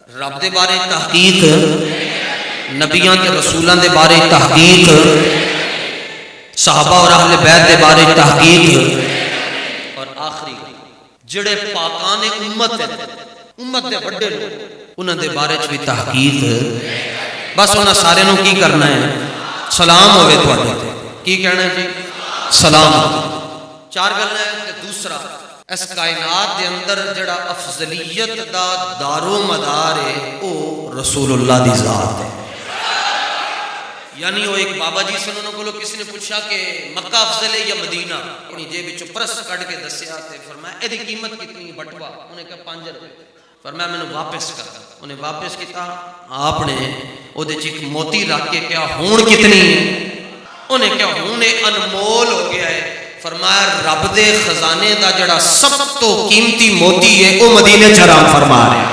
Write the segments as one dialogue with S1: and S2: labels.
S1: رب دے بارے تحقیق، نبیاں تے رسولاں دے بارے تحقیق، صحابہ اور اہل بیت دے بارے تحقیق، اور آخری جڑے پاکان امت ہیں، امت دے بڑے لوگ انہاں دے بارے بھی تحقیق۔ بس انہاں سارے نوں کی کرنا ہے؟ سلام ہوئے تواڈے تے۔ کی کہنا ہے جی؟ سلام۔ چار گل ہے۔ تے دوسرا، اس کائنات دے اندر جڑا افضلیت دا دار و مدار ہے او رسول اللہ دی ذات ہے۔ یعنی وہ ایک بابا جی سے انہوں کو کسی نے پوچھا کہ مکہ افضل ہے یا مدینہ، اپنی جیب وچوں پرس کڈ کے دسیا تے فرمایا اے دی قیمت کتنی؟ بٹوا۔ انہیں کہا 5 روپے۔ فرمایا میں نے واپس کر۔ انہیں واپس کیتا، آپ نے او دے چ موتی رکھ کے کہا ہون کتنی؟ انہیں کہا ہون انمول ہو گیا ہے۔ فرمایا رب دے خزانے دا جڑا سب تو قیمتی موتی ہے او مدینے چ حرام فرما رہے ہیں۔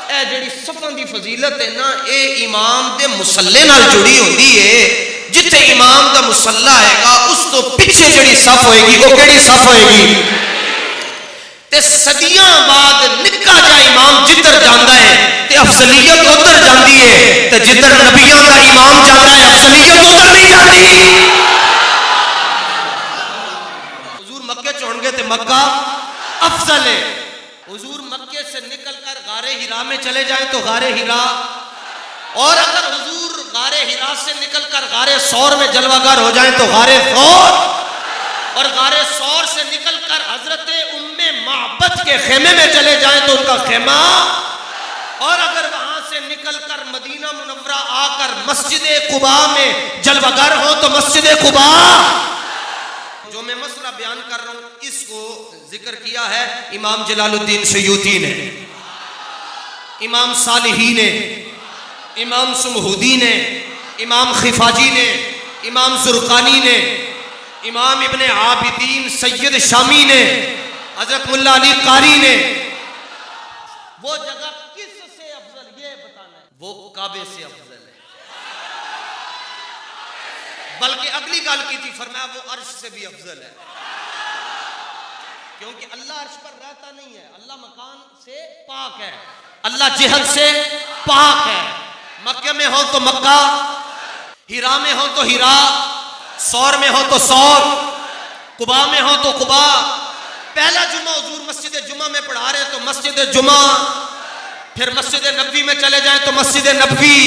S1: اے جڑی صفاں دی فضیلت ہے نا، اے امام دے مصلے نال جڑی ہوندی ہے۔ جتھے امام دا مصلا ہے گا اس تو پیچھے جڑی صف ہوئے گی وہ کیڑی صف ہوئے گی؟ تے صدیاں بعد نکا جا امام جدھر جاندا ہے تے افضلیت ادھر جاندی ہے، تے جدھر نبیوں دا امام جاندا ہے افضلیت ادھر نہیں جاندی۔ حضور مکے چ ہون گے تے مکہ افضل ہے۔ حضور مکے سے نکل کر غار ہرا میں چلے جائیں تو غار ہرا، اور اگر حضور غار ہرا سے نکل کر غار ثور میں جلوہ گر ہو جائیں تو غار ثور، اور غار ثور سے نکل کر حضرت ام معبد کے خیمے میں چلے جائیں تو ان کا خیمہ، اور اگر وہاں سے نکل کر مدینہ منورہ آ کر مسجد قباء میں جلوہ گر ہو تو مسجد قباء۔ جو میں مسئلہ بیان کر رہا ہوں اس کو ذکر کیا ہے امام جلال الدین سیوطی نے، امام صالحی نے، امام سمہودی نے، امام خفاجی نے، امام زرقانی نے، امام ابن عابدین سید شامی نے، حضرت ملا علی قاری نے۔ وہ جگہ کس سے افضل یہ بتانا ہے؟ وہ کعبے سے افضل ہے۔ بلکہ اگلی گل کی تھی، فرمایا وہ عرش سے بھی افضل ہے، کیونکہ اللہ عرش پر رہتا نہیں ہے، اللہ مکان سے پاک ہے، اللہ جہت سے پاک ہے۔ مکہ میں ہو تو مکہ، ہرا میں ہو تو ہرا، ثور میں ہو تو ثور، قباء میں ہو تو قباء۔ پہلا جمعہ حضور مسجد جمعہ میں پڑھا رہے تو مسجد جمعہ، پھر مسجد نبوی میں چلے جائیں تو مسجد نبوی،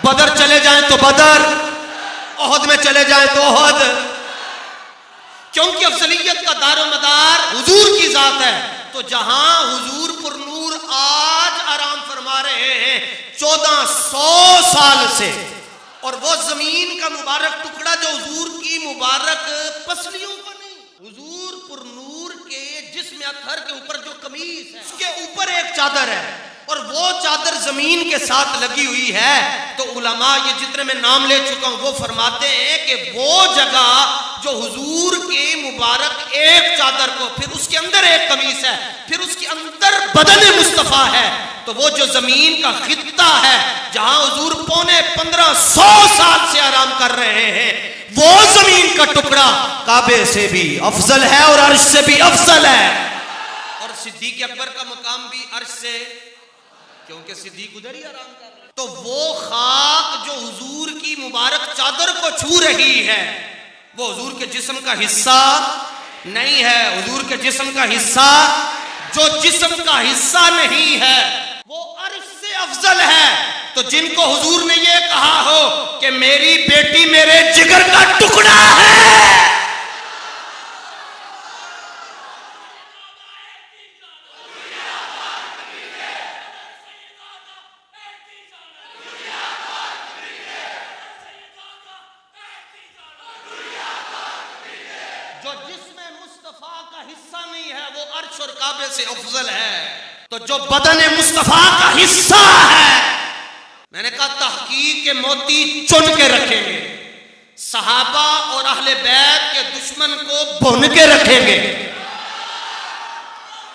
S1: بدر چلے جائیں تو بدر، احد میں چلے جائیں تو احد، کیونکہ افضلیت کا دار و مدار حضور کی ذات ہے۔ تو جہاں حضور پر نور آج آرام فرما رہے ہیں 1400 سال سے، اور وہ زمین کا مبارک ٹکڑا جو حضور کی مبارک پسلیوں پر نہیں، حضور پر نور کے جسم اطہر کے اوپر جو قمیص ہے اس کے اوپر ایک چادر ہے، اور وہ چادر زمین کے ساتھ لگی ہوئی ہے۔ تو علماء یہ جتنے میں نام لے چکا ہوں وہ فرماتے ہیں کہ وہ جگہ جو حضور کے مبارک ایک چادر کو، پھر اس کے اندر ایک قمیص ہے، پھر اس کے اندر بدن مصطفیٰ ہے، تو وہ جو زمین کا خطہ ہے جہاں حضور 1500 سال سے آرام کر رہے ہیں، وہ زمین کا ٹکڑا کعبے سے بھی افضل ہے اور عرش سے بھی افضل ہے۔ اور صدیق اکبر کا مقام بھی عرش سے، کیونکہ صدیق ادھر ہی آرام کر رہے ہیں۔ تو وہ خاک جو حضور کی مبارک چادر کو چھو رہی ہے وہ حضور کے جسم کا حصہ نہیں ہے۔ حضور کے جسم کا حصہ، جو جسم کا حصہ نہیں ہے وہ عرش سے افضل ہے۔ تو جن کو حضور نے یہ کہا ہو کہ میری بیٹی میرے جگر کا ٹکڑا ہے، جو جسم مصطفیٰ کا حصہ نہیں ہے وہ عرش اور کعبے سے افضل ہے۔ تو جو بدن مصطفیٰ کا حصہ ہے، میں نے کہا تحقیق کے موتی چن کے رکھیں گے، صحابہ اور اہل بیت کے دشمن کو بھون کے رکھیں گے،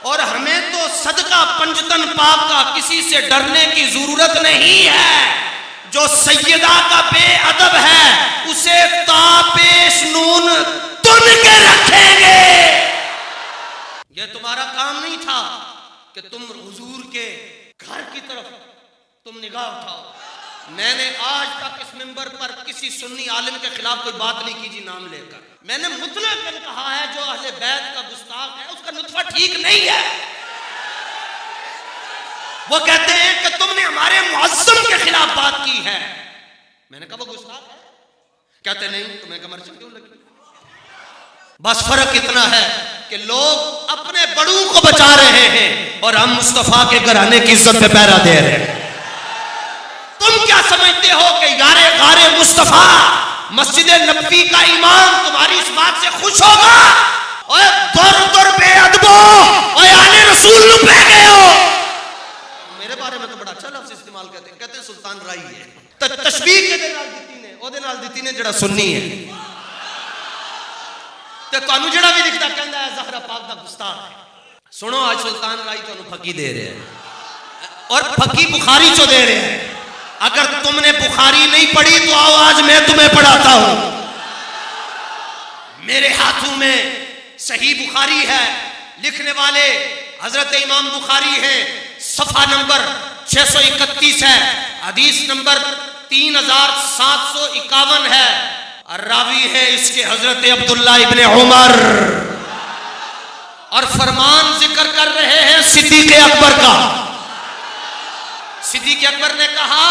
S1: اور ہمیں تو صدقہ پنجتن پاک کا کسی سے ڈرنے کی ضرورت نہیں ہے۔ جو سیدہ کا بے ادب ہے اسے تاپیش نون تن کے رکھیں گے۔ یہ تمہارا کام نہیں تھا، کہ تم حضور کے گھر کی طرف تم نگاہ اٹھاؤ. میں نے آج تک اس منبر پر کسی سنی عالم کے خلاف کوئی بات نہیں کی جی نام لے کر. میں نے مطلق کہا ہے جو اہل بیت کا گستاخ ہے اس کا نطفہ ٹھیک نہیں ہے. وہ کہتے ہیں کہ تم نے ہمارے معظم کے خلاف بات کی ہے. میں نے کہا وہ گستاخ ہے. کہتے نہیں. تو میں کہا مرچن کیوں لگی؟ بس فرق اتنا ہے کہ لوگ اپنے بڑوں کو بچا رہے ہیں اور ہم مصطفیٰ کے گھرانے کی عزت پہ پہرا دے رہے ہیں. تم کیا سمجھتے ہو کہ یار غار مصطفیٰ مسجد نبوی کا امام تمہاری اس بات سے خوش ہوگا؟ اوے دور دور بے ادبو اوے آل رسول نو پہ گئے ہو. میرے بارے میں تو بڑا اچھا لفظ استعمال کہتے ہیں سلطان رائی ہے. تشبیہ کے نال دتی نے او دے نال دتی نے جڑا سنی ہے. تے تانوں جڑا بھی لکھدا کہندا ہے زہرا پاک دا گستاخ ہے. سنو آج سلطان رائی تانوں پھکی دے رہے ہیں اور پھکی بخاری چو دے رہے ہیں. اگر تم نے بخاری نہیں پڑھی تو آؤ آج میں تمہیں پڑھاتا ہوں. میرے ہاتھوں میں صحیح بخاری ہے. لکھنے والے حضرت امام بخاری ہیں. صفحہ نمبر 631 ہے. حدیث نمبر 3751 ہے. راوی ہے اس کے حضرت عبداللہ ابن عمر اور فرمان ذکر کر رہے ہیں صدیق اکبر کا. صدیق اکبر نے کہا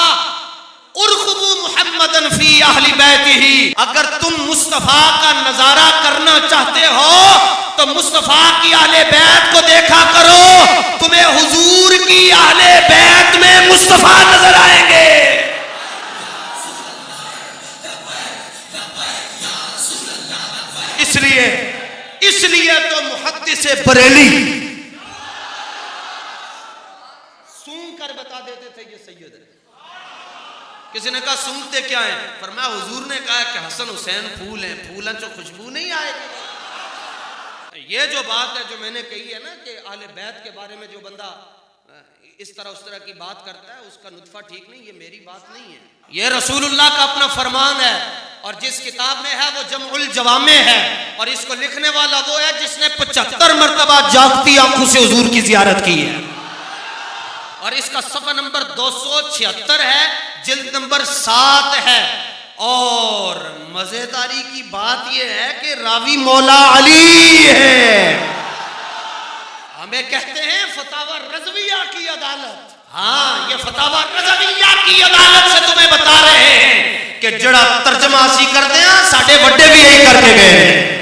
S1: ارغبوا محمدن فی اہل بیتہ. اگر تم مصطفیٰ کا نظارہ کرنا چاہتے ہو تو مصطفیٰ کی اہل بیت کو دیکھا کرو. تمہیں حضور کی اہل بیت میں مصطفیٰ نظر آئیں گے. اس لیے تو محدث بریلی سونگ کر بتا دیتے تھے یہ سید ہے. کسی نے کہا سونگتے کیا ہیں؟ فرمایا حضور نے کہا کہ حسن حسین پھول ہیں, پھولن چو خوشبو نہیں آئے گی. یہ جو بات ہے جو میں نے کہی ہے نا کہ اہل بیت کے بارے میں جو بندہ اس طرح کی بات کرتا ہے اس کا نطفہ ٹھیک نہیں. یہ میری بات نہیں ہے, یہ رسول اللہ کا اپنا فرمان ہے. اور جس کتاب میں ہے وہ جمع الجوامع ہے اور اس کو لکھنے والا وہ ہے جس نے 75 مرتبہ جاگتی آنکھوں سے حضور کی زیارت کی ہے. اور اس کا صفحہ نمبر 276 ہے, جلد نمبر 7 ہے. اور مزیداری کی بات یہ ہے کہ راوی مولا علی ہے. ہمیں کہتے ہیں فتاوی رضویہ کی عدالت. ہاں یہ فتاوی رضویہ کی عدالت سے تمہیں بتا رہے ہیں کہ جڑا ترجمہ اسی کر دیا ساڈے بڑے بھی یہی کر کے گئے ہیں.